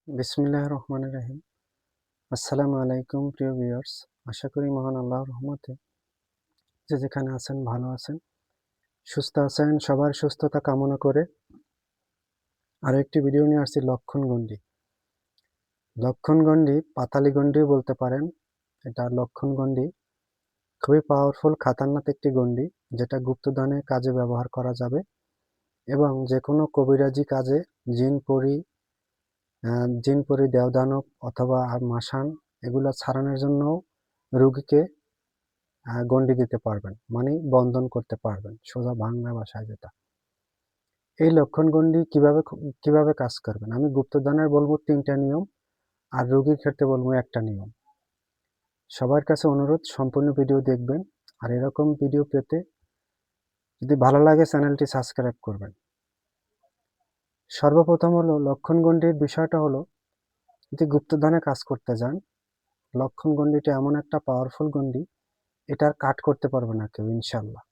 বিসমিল্লাহির রহমানির রহিম। আসসালামু আলাইকুম প্রিয় ভিউয়ার্স। আশা করি মহান আল্লাহর রহমতে যে যেখানে আছেন ভালো আছেন, সুস্থ আছেন। সবার সুস্থতা কামনা করে আরো একটি ভিডিও নিয়ে আসছি লক্ষণগণ্ডি। লক্ষণগণ্ডি, পাতালি গণ্ডিও বলতে পারেন। এটা লক্ষণগণ্ডি খুবই পাওয়ারফুল খাতারনাক একটি গণ্ডি, যেটা গুপ্তধনের কাজে ব্যবহার করা যাবে এবং যে কোনো কবিরাজি কাজে জিন পরি দেবদানব অথবা মাসান এগুলো ছাড়ানোর জন্য রোগীকে গণ্ডি দিতে পারবেন, মানে বন্ধন করতে পারবেন, সোজা বাংলা ভাষায় যেটা। এই লক্ষণ গণ্ডি কিভাবে কাজ করবেন, আমি গুপ্তধনের বলবো 3টা নিয়ম, আর রোগীর ক্ষেত্রে বলবো একটা নিয়ম। সবার কাছে অনুরোধ সম্পূর্ণ ভিডিও দেখবেন, আর এরকম ভিডিও পেতে যদি ভালো লাগে চ্যানেলটি সাবস্ক্রাইব করবেন। সর্বপ্রথম হলো লক্ষণ গণ্ডির বিষয়টা হলো, যদি গুপ্তধনে কাজ করতে যান, লক্ষণ গণ্ডিটা এমন একটা পাওয়ারফুল গণ্ডি, এটার কাট করতে পারবে না কেউ ইনশাল্লাহ।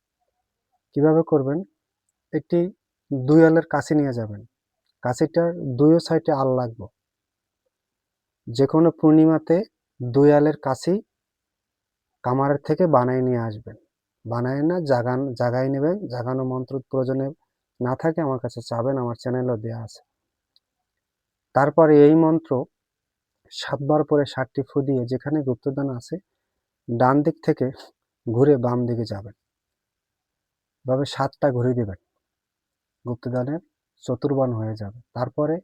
কিভাবে করবেন, একটি 2 আলের কাছি নিয়ে যাবেন। কাছিটার 2 সাইডে আল লাগবে। যে কোনো পূর্ণিমাতে 2 আলের কাছি কামারের থেকে বানায় নিয়ে আসবেন। বানায় না জাগায় নেবেন। জাগানো মন্ত্র প্রয়োজনে না থাকে আমার কাছে চাবেন, আমার চ্যানেলও দেওয়া আছে। তারপরে এই মন্ত্র 7 বার পরে 7টি ফু দিয়ে যেখানে গুপ্তধন আছে ডান দিক থেকে ঘুরে বাম দিকে যাবেন। এভাবে 7টা ঘুরে দিবেন, গুপ্তধনের চতুর্বণ হয়ে যাবে। তারপরে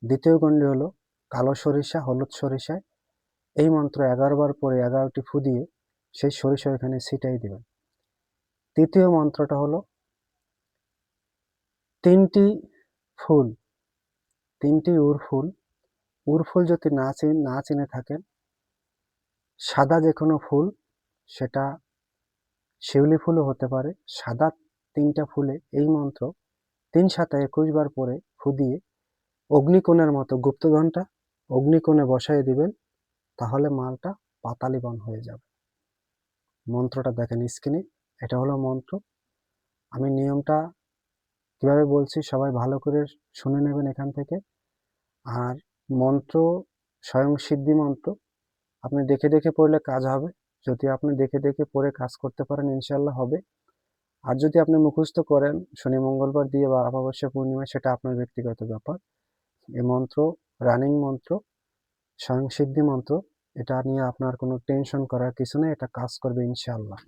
দ্বিতীয় গণ্ডি হলো কালো সরিষা, হলুদ সরিষায় এই মন্ত্র 11 বার পরে 11টি ফু দিয়ে সেই সরিষা এখানে ছিটাই দিবেন। তৃতীয় মন্ত্রটা হলো 3টি ফুল, 3টি উড়ফুল যদি না চিনে থাকেন, সাদা যে কোনো ফুল, সেটা শিউলি ফুলও হতে পারে। সাদা 3টা ফুলে এই মন্ত্র 3 7 21 বার পরে ফু দিয়ে অগ্নিকোণের মতো গুপ্তধনটা অগ্নিকোণে বসায় দিবেন, তাহলে মালটা পাতালি বন হয়ে যাবে। মন্ত্রটা দেখেন স্ক্রিনে, এটা হলো মন্ত্র। আমি নিয়মটা কিভাবে বলছি সবাই ভালো করে শুনে নেবেন এখান থেকে। আর মন্ত্র স্বয়ং সিদ্ধি মন্ত্র, আপনি দেখে দেখে পড়লে কাজ হবে। যদি আপনি দেখে দেখে পড়ে কাজ করতে পারেন ইনশাল্লাহ হবে। আর যদি আপনি মুখস্থ করেন শনি মঙ্গলবার দিয়ে বা অমাবস্যা পূর্ণিমায়, সেটা আপনার ব্যক্তিগত ব্যাপার। এই মন্ত্র রানিং মন্ত্র, স্বয়ং সিদ্ধি মন্ত্র, এটা নিয়ে আপনার কোনো টেনশন করার কিছু নেই, এটা কাজ করবে ইনশাল্লাহ।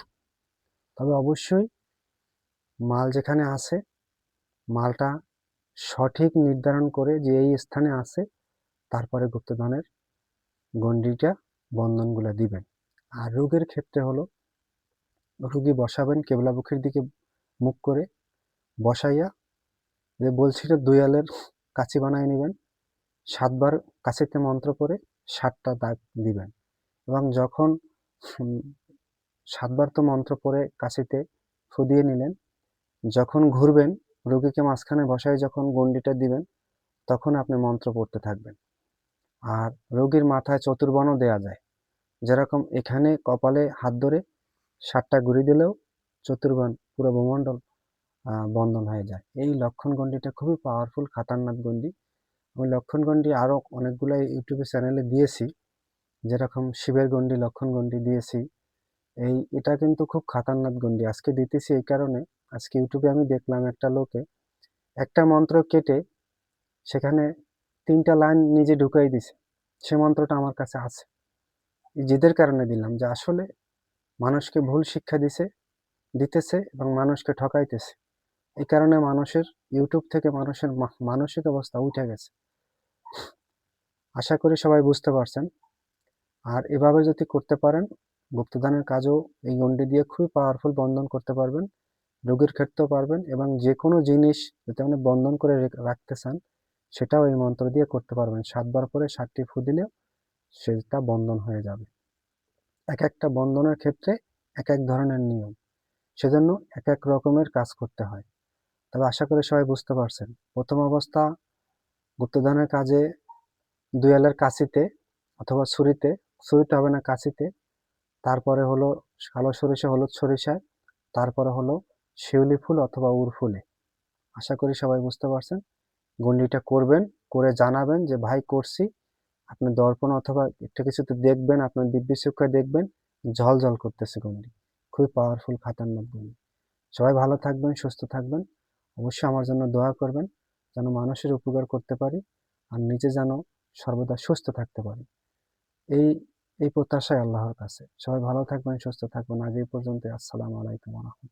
তবে অবশ্যই মাল যেখানে আছে, মালটা সঠিক নির্ধারণ করে যে এই স্থানে আছে, তারপরে গুপ্তধনের গণ্ডিটা বন্ধনগুলো দিবেন। আর রোগের ক্ষেত্রে হলো, রুগী বসাবেন কেবলামুখীর দিকে মুখ করে, বসাইয়া যে বলছি 2 আলের কাছি বানায় নেবেন। 7 বার কাছিতে মন্ত্র করে 7টা দাগ দিবেন। এবং যখন 7 বার তো মন্ত্র পরে কাছিতে ফু দিয়ে নিলেন, যখন ঘুরবেন রোগীকে মাঝখানে বসায় যখন গণ্ডিটা দিবেন, তখন আপনি মন্ত্র পড়তে থাকবেন। আর রোগীর মাথায় চতুর্বণও দেওয়া যায়, যেরকম এখানে কপালে হাত ধরে 7টা ঘুরি দিলেও চতুর্বণ পুরো ভূমণ্ডল বন্ধন হয়ে যায়। এই লক্ষণ গণ্ডিটা খুবই পাওয়ারফুল খাতারনাক গণ্ডি। আমি লক্ষণ গণ্ডি আরও অনেকগুলো ইউটিউবে চ্যানেলে দিয়েছি, যেরকম শিবের গণ্ডি, লক্ষণ গণ্ডি দিয়েছি। এটা কিন্তু খুব খাতারনাক গণ্ডি আজকে দিতেছি এই কারণে, আজকে ইউটিউবে আমি দেখলাম একটা লোকে একটা মন্ত্র কেটে সেখানে 3টা লাইন নিজে ঢুকাই দিছে। সে মন্ত্রটা আমার কাছে আছে। এই জিদের কারণে দিলাম, যে আসলে মানুষকে ভুল শিক্ষা দিতেছে এবং মানুষকে ঠকাইতেছে। এই কারণে মানুষের ইউটিউব থেকে মানুষের মানসিক অবস্থা উঠে গেছে। আশা করি সবাই বুঝতে পারছেন। আর এভাবে যদি করতে পারেন, গুপ্তধনের কাজও এই গণ্ডি দিয়ে খুবই পাওয়ারফুল বন্ধন করতে পারবেন, রোগীর ক্ষেত্রেও পারবেন, এবং যে কোনো জিনিস যদি আপনি বন্ধন করে রাখতে চান, সেটাও এই মন্ত্র দিয়ে করতে পারবেন। 7 বার পরে 7টি ফু দিলেও সেটা বন্ধন হয়ে যাবে। এক একটা বন্ধনের ক্ষেত্রে এক এক ধরনের নিয়ম, সেজন্য এক এক রকমের কাজ করতে হয়। তবে আশা করি সবাই বুঝতে পারছেন। প্রথম অবস্থা গুপ্তধনের কাজে 2 আলের কাছিতে অথবা ছুরিতে হবে না, কাছিতে। তারপরে হলো কালো সরিষা, হলুদ সরিষায়। তারপরে হলো শিউলি ফুল অথবা উড় ফুলে। আশা করি সবাই বুঝতে পারছেন। গণ্ডিটা করবেন, করে জানাবেন যে ভাই করছি। আপনি দর্পণ অথবা একটা কিছুতে দেখবেন, আপনার দিব্য চক্ষে দেখবেন ঝলঝল করতেছে গুন্ডি। খুবই পাওয়ারফুল খাতারনাক গুন্ডি। সবাই ভালো থাকবেন, সুস্থ থাকবেন। অবশ্যই আমার জন্য দোয়া করবেন যেন মানুষের উপকার করতে পারি আর নিজে যেন সর্বদা সুস্থ থাকতে পারি। এই এই প্রত্যাশাই আল্লাহর কাছে। সবাই ভালো থাকবেন, সুস্থ থাকবেন। আজ এই পর্যন্ত। আসসালামু আলাইকুম ওয়া রাহমাতুল্লাহ।